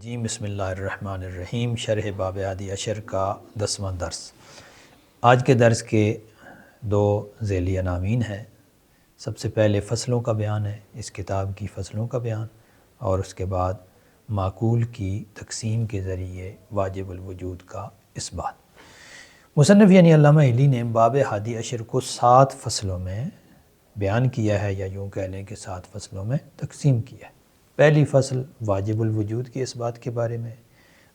الرجیم بسم اللہ الرحمن الرحیم شرح باب ہادی عشر کا 10واں درس۔ آج کے درس کے دو ذیلی عناوین ہیں۔ سب سے پہلے فصلوں کا بیان ہے، اس کتاب کی فصلوں کا بیان، اور اس کے بعد معقول کی تقسیم کے ذریعے واجب الوجود کا اثبات۔ مصنف یعنی علامہ علی نے باب ہادی عشر کو 7 فصلوں میں بیان کیا ہے، یا یوں کہہ لیں کہ 7 فصلوں میں تقسیم کیا ہے۔ پہلی فصل واجب الوجود کے اثبات کے بارے میں،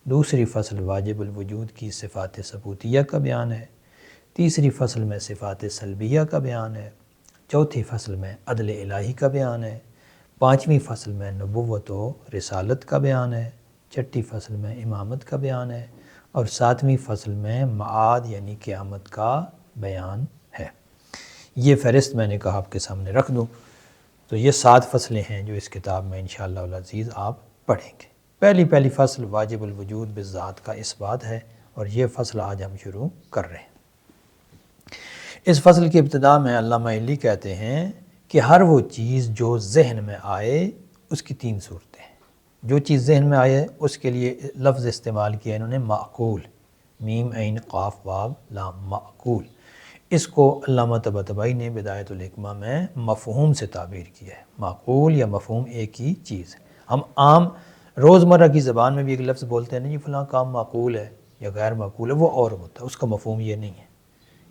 دوسری فصل واجب الوجود کی صفات ثبوتیہ کا بیان ہے، تیسری فصل میں صفات سلبیہ کا بیان ہے، چوتھی فصل میں عدل الہی کا بیان ہے، پانچویں فصل میں نبوت و رسالت کا بیان ہے، چھٹی فصل میں امامت کا بیان ہے، اور ساتویں فصل میں معاد یعنی قیامت کا بیان ہے۔ یہ فہرست میں نے کہا آپ کے سامنے رکھ دوں۔ تو یہ 7 فصلیں ہیں جو اس کتاب میں انشاءاللہ العزیز آپ پڑھیں گے۔ پہلی فصل واجب الوجود بالذات کا اثبات ہے، اور یہ فصل آج ہم شروع کر رہے ہیں۔ اس فصل کی ابتدا میں علامہ علی کہتے ہیں کہ ہر وہ چیز جو ذہن میں آئے اس کی 3 صورتیں ہیں۔ جو چیز ذہن میں آئے اس کے لیے لفظ استعمال کیا انہوں نے معقول، میم عین قاف واو لام، معقول۔ اس کو علامہ طباطبائی نے بدایت الحکمہ میں مفہوم سے تعبیر کیا ہے۔ معقول یا مفہوم ایک ہی چیز ہے۔ ہم عام روزمرہ کی زبان میں بھی ایک لفظ بولتے ہیں نا، یہ فلاں کام معقول ہے یا غیر معقول ہے، وہ اور ہوتا ہے، اس کا مفہوم یہ نہیں ہے۔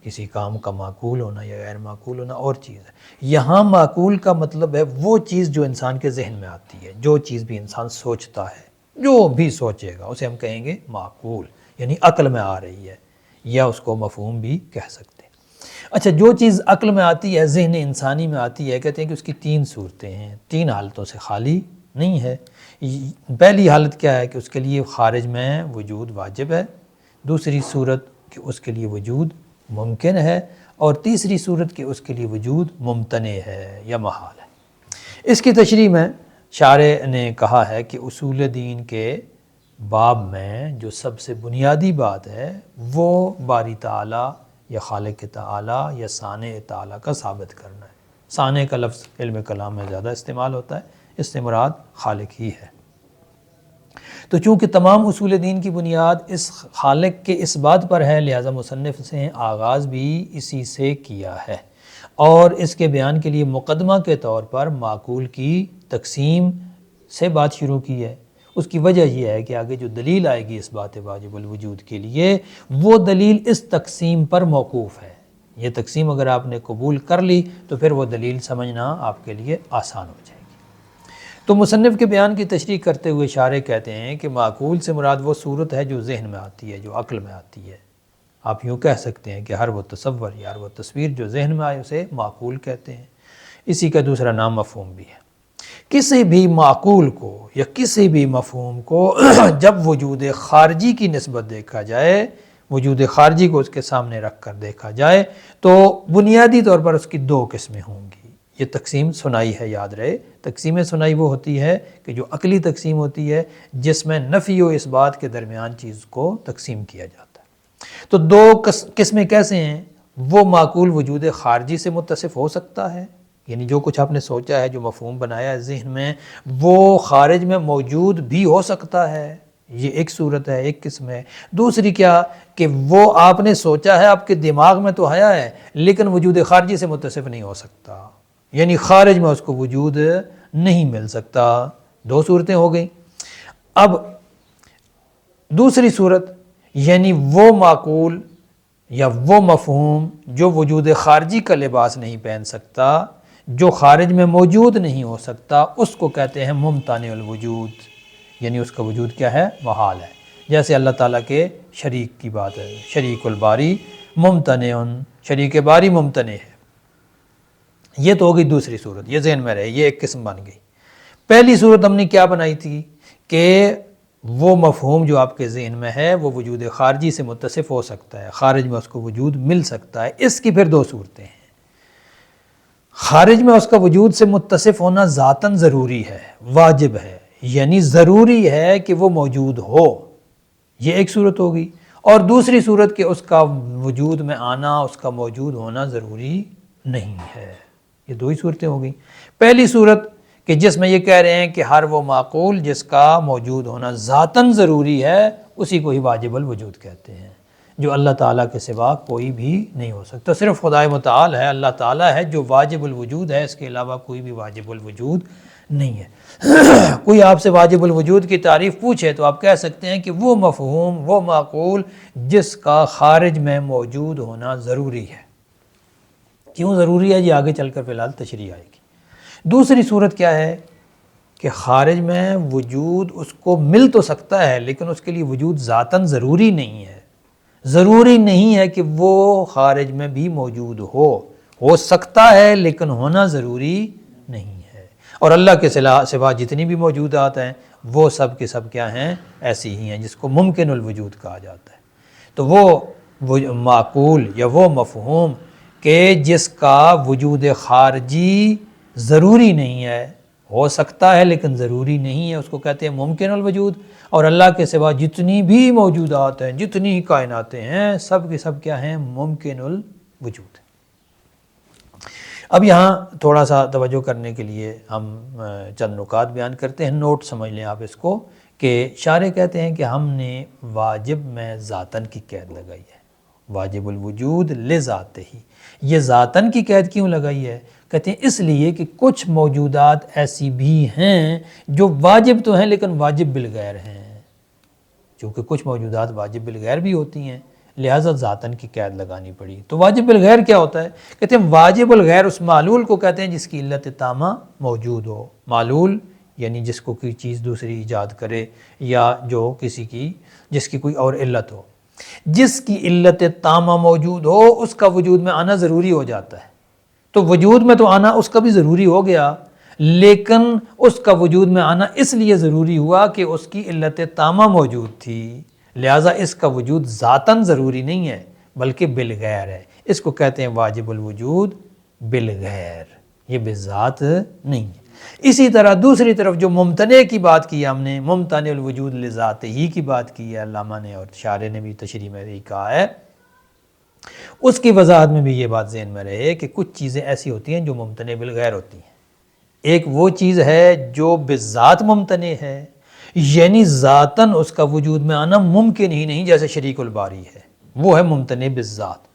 کسی کام کا معقول ہونا یا غیر معقول ہونا اور چیز ہے۔ یہاں معقول کا مطلب ہے وہ چیز جو انسان کے ذہن میں آتی ہے، جو چیز بھی انسان سوچتا ہے، جو بھی سوچے گا اسے ہم کہیں گے معقول، یعنی عقل میں آ رہی ہے، یا اس کو مفہوم بھی کہہ سکتے ہیں۔ اچھا، جو چیز عقل میں آتی ہے، ذہن انسانی میں آتی ہے، کہتے ہیں کہ اس کی 3 صورتیں ہیں، 3 حالتوں سے خالی نہیں ہے۔ پہلی حالت کیا ہے کہ اس کے لیے خارج میں وجود واجب ہے، دوسری صورت کہ اس کے لیے وجود ممکن ہے، اور تیسری صورت کہ اس کے لیے وجود ممتنع ہے یا محال ہے۔ اس کی تشریح میں شارح نے کہا ہے کہ اصول دین کے باب میں جو سب سے بنیادی بات ہے وہ باری تعالی یا خالق تعالی یا صانع تعالی کا ثابت کرنا ہے۔ صانع کا لفظ علم کلام میں زیادہ استعمال ہوتا ہے، اس سے مراد خالق ہی ہے۔ تو چونکہ تمام اصول دین کی بنیاد اس خالق کے اس بات پر ہے، لہذا مصنف سے آغاز بھی اسی سے کیا ہے، اور اس کے بیان کے لیے مقدمہ کے طور پر معقول کی تقسیم سے بات شروع کی ہے۔ اس کی وجہ یہ ہے کہ آگے جو دلیل آئے گی اس بات واجب الوجود کے لیے، وہ دلیل اس تقسیم پر موقوف ہے۔ یہ تقسیم اگر آپ نے قبول کر لی تو پھر وہ دلیل سمجھنا آپ کے لیے آسان ہو جائے گی۔ تو مصنف کے بیان کی تشریح کرتے ہوئے شارح کہتے ہیں کہ معقول سے مراد وہ صورت ہے جو ذہن میں آتی ہے، جو عقل میں آتی ہے۔ آپ یوں کہہ سکتے ہیں کہ ہر وہ تصور یا ہر وہ تصویر جو ذہن میں آئے اسے معقول کہتے ہیں۔ اسی کا دوسرا نام مفہوم بھی ہے۔ کسی بھی معقول کو یا کسی بھی مفہوم کو جب وجود خارجی کی نسبت دیکھا جائے، وجود خارجی کو اس کے سامنے رکھ کر دیکھا جائے، تو بنیادی طور پر اس کی 2 قسمیں ہوں گی۔ یہ تقسیم ثنائی ہے، یاد رہے۔ تقسیم ثنائی وہ ہوتی ہے کہ جو عقلی تقسیم ہوتی ہے، جس میں نفی و اثبات کے درمیان چیز کو تقسیم کیا جاتا ہے۔ تو 2 قسمیں کیسے ہیں؟ وہ معقول وجود خارجی سے متصف ہو سکتا ہے، یعنی جو کچھ آپ نے سوچا ہے، جو مفہوم بنایا ہے ذہن میں، وہ خارج میں موجود بھی ہو سکتا ہے۔ یہ ایک صورت ہے، ایک قسم ہے۔ دوسری کیا کہ وہ آپ نے سوچا ہے، آپ کے دماغ میں تو آیا ہے، لیکن وجود خارجی سے متصف نہیں ہو سکتا، یعنی خارج میں اس کو وجود نہیں مل سکتا۔ 2 صورتیں ہو گئیں۔ اب دوسری صورت، یعنی وہ معقول یا وہ مفہوم جو وجود خارجی کا لباس نہیں پہن سکتا، جو خارج میں موجود نہیں ہو سکتا، اس کو کہتے ہیں ممتنع الوجود، یعنی اس کا وجود کیا ہے؟ محال ہے۔ جیسے اللہ تعالیٰ کے شریک کی بات ہے، شریک الباری ممتنع، شریک باری ممتنع ہے۔ یہ تو ہوگی دوسری صورت، یہ ذہن میں رہے، یہ ایک قسم بن گئی۔ پہلی صورت ہم نے کیا بنائی تھی کہ وہ مفہوم جو آپ کے ذہن میں ہے وہ وجود خارجی سے متصف ہو سکتا ہے، خارج میں اس کو وجود مل سکتا ہے۔ اس کی پھر 2 صورتیں ہیں۔ خارج میں اس کا وجود سے متصف ہونا ذاتاً ضروری ہے، واجب ہے، یعنی ضروری ہے کہ وہ موجود ہو، یہ ایک صورت ہوگی۔ اور دوسری صورت کہ اس کا وجود میں آنا، اس کا موجود ہونا ضروری نہیں ہے۔ یہ 2 ہی صورتیں ہو گئیں۔ پہلی صورت کہ جس میں یہ کہہ رہے ہیں کہ ہر وہ معقول جس کا موجود ہونا ذاتاً ضروری ہے اسی کو ہی واجب الوجود کہتے ہیں، جو اللہ تعالیٰ کے سوا کوئی بھی نہیں ہو سکتا۔ صرف خدائے متعال ہے، اللہ تعالیٰ ہے جو واجب الوجود ہے، اس کے علاوہ کوئی بھی واجب الوجود نہیں ہے۔ کوئی آپ سے واجب الوجود کی تعریف پوچھے تو آپ کہہ سکتے ہیں کہ وہ مفہوم، وہ معقول جس کا خارج میں موجود ہونا ضروری ہے۔ کیوں ضروری ہے یہ آگے چل کر فی الحال تشریح آئے گی۔ دوسری صورت کیا ہے کہ خارج میں وجود اس کو مل تو سکتا ہے لیکن اس کے لیے وجود ذاتاً ضروری نہیں ہے، ضروری نہیں ہے کہ وہ خارج میں بھی موجود ہو سکتا ہے لیکن ہونا ضروری نہیں ہے۔ اور اللہ کے سوا جتنی بھی موجودات ہیں وہ سب کے سب کیا ہیں؟ ایسی ہی ہیں، جس کو ممکن الوجود کہا جاتا ہے۔ تو وہ معقول یا وہ مفہوم کہ جس کا وجود خارجی ضروری نہیں ہے، ہو سکتا ہے لیکن ضروری نہیں ہے، اس کو کہتے ہیں ممکن الوجود۔ اور اللہ کے سوا جتنی بھی موجودات ہیں، جتنی ہی کائناتیں ہیں، سب کے سب کیا ہیں؟ ممکن الوجود۔ اب یہاں تھوڑا سا توجہ کرنے کے لیے ہم چند نکات بیان کرتے ہیں، نوٹ سمجھ لیں آپ اس کو، کہ شارح کہتے ہیں کہ ہم نے واجب میں ذاتاً کی قید لگائی ہے، واجب الوجود لذاتہ ہی۔ یہ ذاتاً کی قید کیوں لگائی ہے؟ کہتے ہیں اس لیے کہ کچھ موجودات ایسی بھی ہیں جو واجب تو ہیں لیکن واجب بالغیر ہیں، چونکہ کچھ موجودات واجب بالغیر بھی ہوتی ہیں لہٰذا ذاتاً کی قید لگانی پڑی۔ تو واجب بالغیر کیا ہوتا ہے؟ کہتے ہیں واجب الغیر اس معلول کو کہتے ہیں جس کی علت تامہ موجود ہو۔ معلول یعنی جس کو کوئی چیز دوسری ایجاد کرے یا جو جس کی کوئی اور علت ہو، جس کی علت تامہ موجود ہو اس کا وجود میں آنا ضروری ہو جاتا ہے۔ تو وجود میں تو آنا اس کا بھی ضروری ہو گیا، لیکن اس کا وجود میں آنا اس لیے ضروری ہوا کہ اس کی علت تامہ موجود تھی، لہٰذا اس کا وجود ذاتاً ضروری نہیں ہے بلکہ بالغیر ہے۔ اس کو کہتے ہیں واجب الوجود بالغیر، یہ بذات نہیں ہے۔ اسی طرح دوسری طرف جو ممتنع کی بات کی ہم نے، ممتنع الوجود لذات ہی کی بات کی ہے علامہ نے اور شارح نے بھی تشریح میں یہی کہا ہے، اس کی وضاحت میں بھی یہ بات ذہن میں رہے کہ کچھ چیزیں ایسی ہوتی ہیں جو ممتنع بالغیر ہوتی ہیں۔ ایک وہ چیز ہے جو بذات ممتنع ہے، یعنی ذاتاً اس کا وجود میں آنا ممکن ہی نہیں، جیسے شریک الباری ہے، وہ ہے ممتنع بالذات۔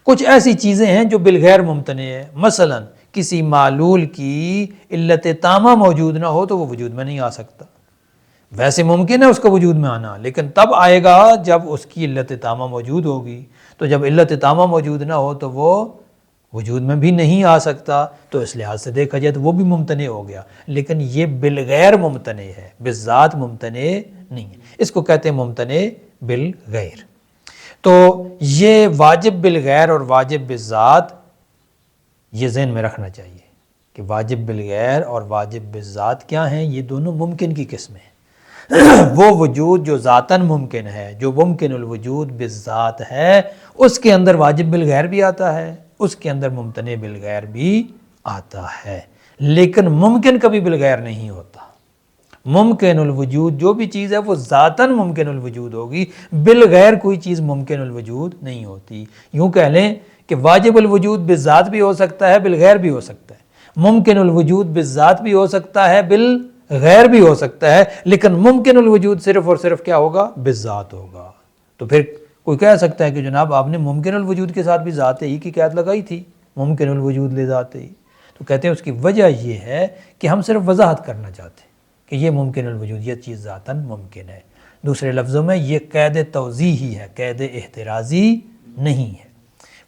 کچھ ایسی چیزیں ہیں جو بالغیر ممتنع ہے، مثلا کسی معلول کی علت تامہ موجود نہ ہو تو وہ وجود میں نہیں آ سکتا۔ ویسے ممکن ہے اس کا وجود میں آنا لیکن تب آئے گا جب اس کی علت تامہ موجود ہوگی، تو جب علت تامہ موجود نہ ہو تو وہ وجود میں بھی نہیں آ سکتا، تو اس لحاظ سے دیکھا جائے تو وہ بھی ممتنع ہو گیا، لیکن یہ بالغیر ممتنع ہے، بالذات ممتنع نہیں ہے۔ اس کو کہتے ہیں ممتنع بالغیر۔ تو یہ واجب بالغیر اور واجب بالذات یہ ذہن میں رکھنا چاہیے کہ واجب بالغیر اور واجب بالذات کیا ہیں؟ یہ دونوں ممکن کی قسمیں ہیں۔ وہ وجود جو ذاتاً ممکن ہے، جو ممکن الوجود بالذات ہے، اس کے اندر واجب بالغیر بھی آتا ہے، اس کے اندر ممتنع بالغیر بھی آتا ہے، لیکن ممکن کبھی بالغیر نہیں ہوتا۔ ممکن الوجود جو بھی چیز ہے وہ ذاتاً ممکن الوجود ہوگی، بالغیر کوئی چیز ممکن الوجود نہیں ہوتی۔ یوں کہہ لیں کہ واجب الوجود بالذات بھی ہو سکتا ہے، بالغیر بھی ہو سکتا ہے، ممکن الوجود بالذات بھی ہو سکتا ہے، بالغیر بھی ہو سکتا ہے، لیکن ممکن الوجود صرف اور صرف کیا ہوگا؟ بالذات ہوگا۔ تو پھر کوئی کہہ سکتا ہے کہ جناب آپ نے ممکن الوجود کے ساتھ بھی ذات ہی کی قید لگائی تھی، ممکن الوجود لذات ہی، تو کہتے ہیں اس کی وجہ یہ ہے کہ ہم صرف وضاحت کرنا چاہتے ہیں کہ یہ ممکن الوجود، یہ چیز ذاتاً ممکن ہے۔ دوسرے لفظوں میں یہ قید توضیحی ہے، قید احترازی نہیں ہے۔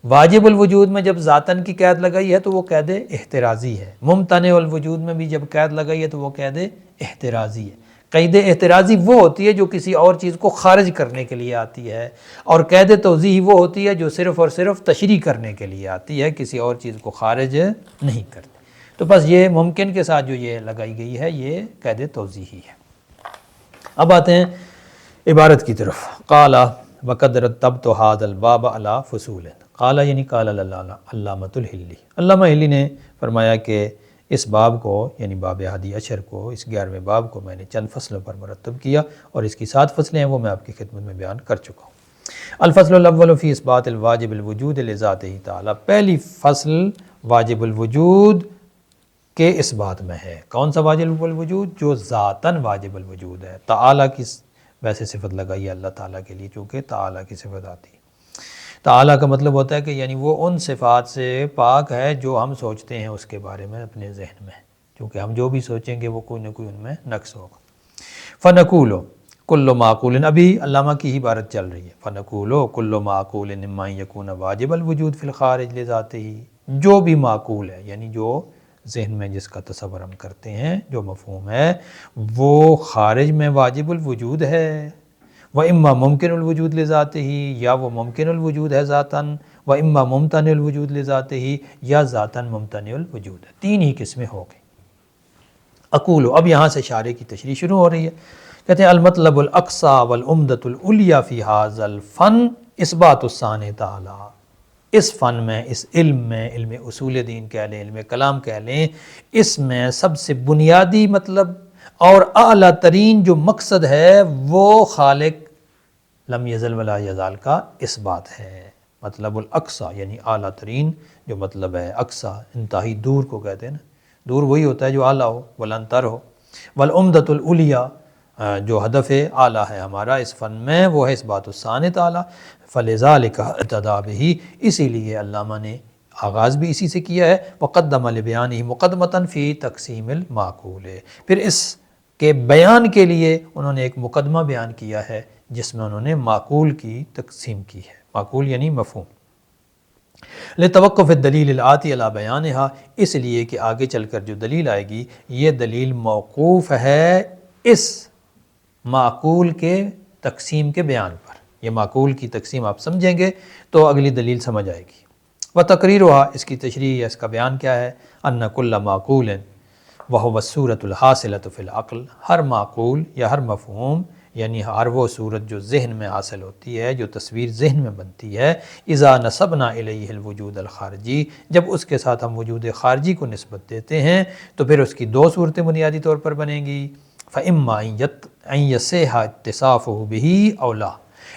واجب الوجود میں جب ذاتاً کی قید لگائی ہے تو وہ قید احترازی ہے، ممتنع الوجود میں بھی جب قید لگائی ہے تو وہ قید احترازی ہے۔ قید احترازی وہ ہوتی ہے جو کسی اور چیز کو خارج کرنے کے لیے آتی ہے، اور قید توضیحی وہ ہوتی ہے جو صرف اور صرف تشریح کرنے کے لیے آتی ہے، کسی اور چیز کو خارج نہیں کرتی۔ تو بس یہ ممکن کے ساتھ جو یہ لگائی گئی ہے یہ قید توضیحی ہے۔ اب آتے ہیں عبارت کی طرف۔ قال وقد رتبت هذا الباب على فصول، قال یعنی قال علامۃ الحلی، علامہ حلی نے فرمایا کہ اس باب کو یعنی باب ہادی عشر کو، اس 11ویں باب کو میں نے چند فصلوں پر مرتب کیا، اور اس کی 7 فصلیں ہیں وہ میں آپ کی خدمت میں بیان کر چکا ہوں۔ الفصل الاول فی اثبات الواجب الوجود لذاتہ تعالی، پہلی فصل واجب الوجود کہ اس بات میں ہے۔ کون سا واجب الوجود؟ جو ذاتاً واجب الوجود ہے۔ تعالیٰ کی ویسے صفت لگائی ہے اللہ تعالیٰ کے لیے، چونکہ تعالیٰ کی صفت آتی ہے۔ تعالیٰ کا مطلب ہوتا ہے کہ یعنی وہ ان صفات سے پاک ہے جو ہم سوچتے ہیں اس کے بارے میں اپنے ذہن میں، چونکہ ہم جو بھی سوچیں گے وہ کوئی نہ کوئی ان میں نقص ہوگا۔ فنقولو کل معقول، ابھی علامہ کی ہی عبارت چل رہی ہے، فنقولو کل معقول مما یکون واجب الوجود فی الخارج لذاتہ، جو بھی معقول ہے یعنی جو ذہن میں جس کا تصور ہم کرتے ہیں، جو مفہوم ہے وہ خارج میں واجب الوجود ہے، وَإِمَّا ممکن الوجود لذاتہ، یا وہ ممکن الوجود ہے ذاتاً، وَإِمَّا ممتنع الوجود لذاتہ، یا ذاتاً ممتنع الوجود ہے۔ تین ہی قسمیں ہو گئی۔ اقول، اب یہاں سے اشارے کی تشریح شروع ہو رہی ہے، کہتے ہیں المطلب الاقصی والعمدۃ العلیٰ فی ھذا الفن اثبات الثانی تعالی، اس فن میں، اس علم میں، علم اصول دین کہہ لیں، علم کلام کہہ لیں، اس میں سب سے بنیادی مطلب اور اعلیٰ ترین جو مقصد ہے وہ خالق لم یزل ولا یزال کا اثبات ہے۔ مطلب الاقصی یعنی اعلیٰ ترین جو مطلب ہے، اقصی انتہائی دور کو کہتے ہیں نا، دور وہی ہوتا ہے جو اعلیٰ ہو، بلند تر ہو، والعمدۃ العلیٰ جو ہدف اعلیٰ ہے ہمارا اس فن میں وہ ہے اثبات الثانی تعالی، فلذالک ابتدا بہ، اسی لیے علامہ نے آغاز بھی اسی سے کیا ہے، وقدم لبیانہ مقدمۃ فی تقسیم المعقول، پھر اس کے بیان کے لیے انہوں نے ایک مقدمہ بیان کیا ہے جس میں انہوں نے معقول کی تقسیم کی ہے، معقول یعنی مفہوم، لتوقف الدلیل الآتی علی بیانہا، اس لیے کہ آگے چل کر جو دلیل آئے گی یہ دلیل موقوف ہے اس معقول کے تقسیم کے بیان پر، یہ معقول کی تقسیم آپ سمجھیں گے تو اگلی دلیل سمجھ آئے گی۔ وتقریرها، اس کی تشریح یا اس کا بیان کیا ہے، ان کل معقول وہو الصورۃ الحاصلۃ فی العقل، ہر معقول یا ہر مفہوم یعنی ہر وہ صورت جو ذہن میں حاصل ہوتی ہے، جو تصویر ذہن میں بنتی ہے، اذا نسبنا الیہ الوجود الخارجی، جب اس کے ساتھ ہم وجود خارجی کو نسبت دیتے ہیں تو پھر اس کی دو صورتیں بنیادی طور پر بنیں گی، فاما ان یصح اتصافہ بہ او لا،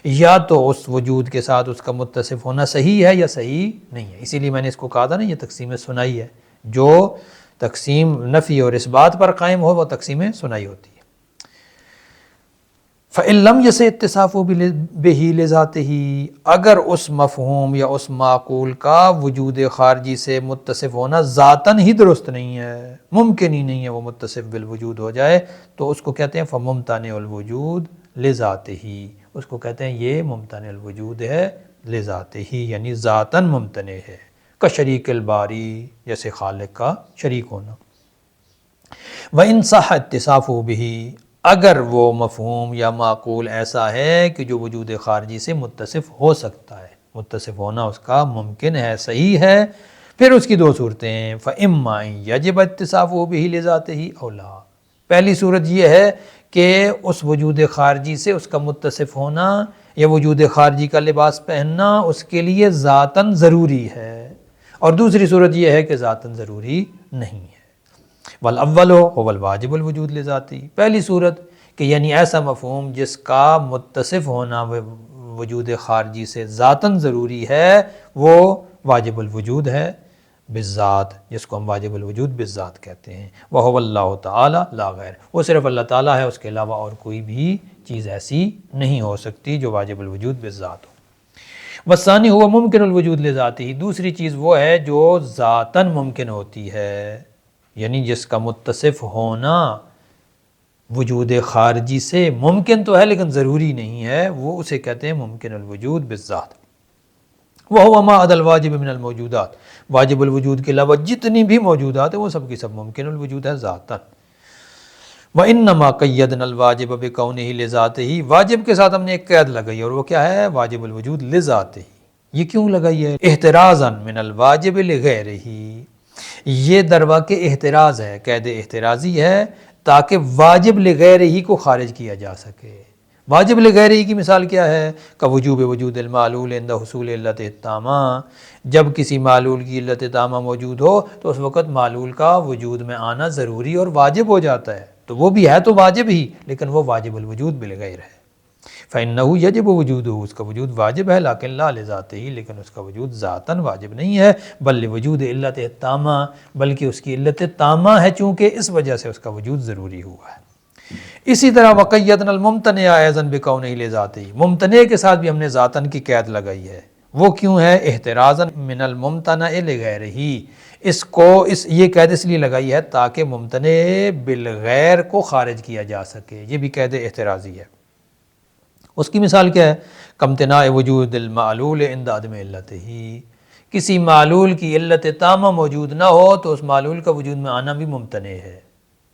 یا تو اس وجود کے ساتھ اس کا متصف ہونا صحیح ہے یا صحیح نہیں ہے۔ اسی لیے میں نے اس کو کہا تھا نا یہ تقسیم ثنائی ہے، جو تقسیم نفی اور اس بات پر قائم ہو وہ تقسیم ثنائی ہوتی ہے۔ فَإِن لَمْ يَصِحْ اتصافُهُ بِهِ لِذَاتِهِ، اگر اس مفہوم یا اس معقول کا وجود خارجی سے متصف ہونا ذاتاً ہی درست نہیں ہے، ممکن ہی نہیں ہے وہ متصف بالوجود ہو جائے، تو اس کو کہتے ہیں فَمُمْتَنِعُ الْوُجُودِ لِذَاتِهِ، اس کو کہتے ہیں یہ ممتنع الوجود ہے لذاتہ، یعنی ذاتاً ممتنع ہے، کا شریک الباری، جیسے خالق کا شریک ہونا۔ وَإِن صَحَّ اتصافُهُ بِهِ، اگر وہ مفہوم یا معقول ایسا ہے کہ جو وجود خارجی سے متصف ہو سکتا ہے، متصف ہونا اس کا ممکن ہے، صحیح ہے، پھر اس کی دو صورتیں ہیں، فَإِمَّا أَن يَجِبَ اتصافُهُ بِهِ لِذَاتِهِ أَوْ لَا، پہلی صورت یہ ہے کہ اس وجود خارجی سے اس کا متصف ہونا یا وجود خارجی کا لباس پہننا اس کے لیے ذاتاً ضروری ہے، اور دوسری صورت یہ ہے کہ ذاتاً ضروری نہیں ہے۔ والاول هو الواجب الوجود لذاتی، پہلی صورت کہ یعنی ایسا مفہوم جس کا متصف ہونا وجود خارجی سے ذاتاً ضروری ہے وہ واجب الوجود ہے بالذات، جس کو ہم واجب الوجود بالذات کہتے ہیں، وہو اللہ تعالی لا غیر، وہ صرف اللہ تعالیٰ ہے، اس کے علاوہ اور کوئی بھی چیز ایسی نہیں ہو سکتی جو واجب الوجود بالذات ہو۔ والثانی ہوا ممکن الوجود لذاتی، دوسری چیز وہ ہے جو ذاتاً ممکن ہوتی ہے، یعنی جس کا متصف ہونا وجود خارجی سے ممکن تو ہے لیکن ضروری نہیں ہے، وہ اسے کہتے ہیں ممکن الوجود بالذات۔ وَهُوَ مَا عَدَى الْوَاجِبِ مِنَ الْمَوْجُودَاتِ، واجب الوجود کے علاوہ جتنی بھی موجودات ہیں وہ سب کی سب ممکن الوجود ہے ذاتاً۔ وَإِنَّمَا قَيَّدْنَا الْوَاجِبَ بِكَوْنِهِ لِذَاتِهِ، واجب کے ساتھ ہم نے ایک قید لگائی اور وہ کیا ہے، واجب الوجود لذاتہ، یہ کیوں لگائی ہے، احترازاً من الواجب لغیرہ، یہ در واقع احتراز ہے، قید احترازی ہے تاکہ واجب لغیرہ کو خارج کیا جا سکے۔ واجب لغیرہ کی مثال کیا ہے، کوجوب وجود المعلول عند حصول علت التامہ، جب کسی معلول کی علت تامہ موجود ہو تو اس وقت معلول کا وجود میں آنا ضروری اور واجب ہو جاتا ہے، تو وہ بھی ہے تو واجب ہی لیکن وہ واجب الوجود بالغیر ہے۔ فإنه یجب وجودہ، اس کا وجود واجب ہے، لیکن لا لذاتہ، لیکن اس کا وجود ذاتاً واجب نہیں ہے، بل لوجود علت تامہ، بلکہ اس کی علت تامہ ہے، چونکہ اس وجہ سے اس کا وجود ضروری ہوا ہے۔ اسی طرح وقیدنا الممتنع ایضا بکونہ لذاتہ، ممتنع کے ساتھ بھی ہم نے ذاتاً کی قید لگائی ہے۔ وہ کیوں ہے؟ احترازا من الممتنع لغیرہ، یہ قید اس لیے لگائی ہے تاکہ ممتنع بالغیر کو خارج کیا جا سکے، یہ بھی قید احترازی ہے۔ اس کی مثال کیا ہے؟ کامتناع وجود المعلول عند عدم علتہ، کسی معلول کی علت تامہ موجود نہ ہو تو اس معلول کا وجود میں آنا بھی ممتنع ہے،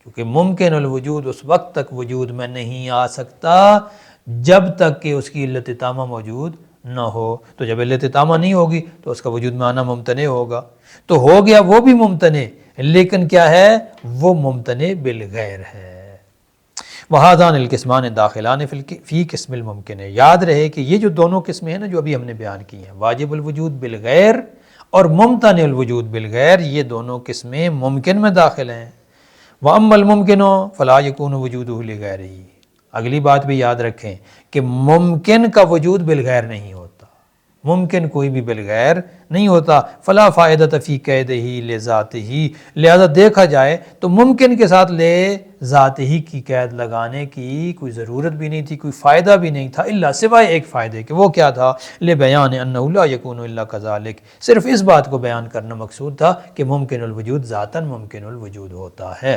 کیونکہ ممکن الوجود اس وقت تک وجود میں نہیں آ سکتا جب تک کہ اس کی علت تامہ موجود نہ ہو، تو جب علت تامہ نہیں ہوگی تو اس کا وجود میں آنا ممتنع ہوگا، تو ہو گیا وہ بھی ممتنع، لیکن کیا ہے؟ وہ ممتنع بالغیر ہے۔ وہذان القسمان داخلان فی قسم الممکن ہے، یاد رہے کہ یہ جو دونوں قسمیں ہیں نا جو ابھی ہم نے بیان کی ہیں، واجب الوجود بالغیر اور ممتنع الوجود بالغیر، یہ دونوں قسمیں ممکن میں داخل ہیں۔ وَأَمَّا الْمُمْكِنُ فَلَا يَكُونُ وُجُودُهُ لِغَيْرِهِ، اگلی بات بھی یاد رکھیں کہ ممکن کا وجود بالغیر نہیں ہوتا، ممکن کوئی بھی بالغیر نہیں ہوتا۔ فلا فائدۃ فی قیدہ لذاتہ، لہذا دیکھا جائے تو ممکن کے ساتھ لے ذات ہی کی قید لگانے کی کوئی ضرورت بھی نہیں تھی، کوئی فائدہ بھی نہیں تھا، الا سوائے ایک فائدے کہ وہ کیا تھا؟ لبیان انہ لا یکون الا کذالک، صرف اس بات کو بیان کرنا مقصود تھا کہ ممکن الوجود ذاتاً ممکن الوجود ہوتا ہے،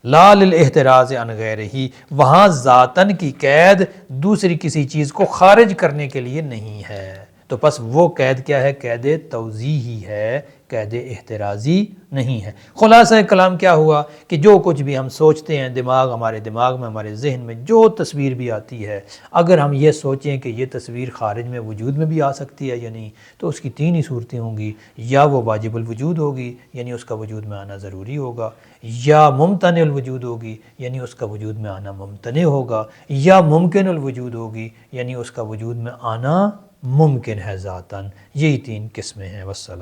لا للاحتراز عن غیرہ، وہاں ذاتاً کی قید دوسری کسی چیز کو خارج کرنے کے لیے نہیں ہے، تو پس وہ قید کیا ہے؟ قید توضیحی ہے، قید احترازی نہیں ہے۔ خلاصہ کلام کیا ہوا کہ جو کچھ بھی ہم سوچتے ہیں، ہمارے دماغ میں، ہمارے ذہن میں جو تصویر بھی آتی ہے، اگر ہم یہ سوچیں کہ یہ تصویر خارج میں وجود میں بھی آ سکتی ہے یا نہیں، تو اس کی تین ہی صورتیں ہوں گی، یا وہ واجب الوجود ہوگی یعنی اس کا وجود میں آنا ضروری ہوگا، یا ممتنع الوجود ہوگی یعنی اس کا وجود میں آنا ممتنع ہوگا، یا ممکن الوجود ہوگی یعنی اس کا وجود میں آنا ممکن ہے ذاتاً۔ یہی تین قسمیں ہیں۔ والسلام۔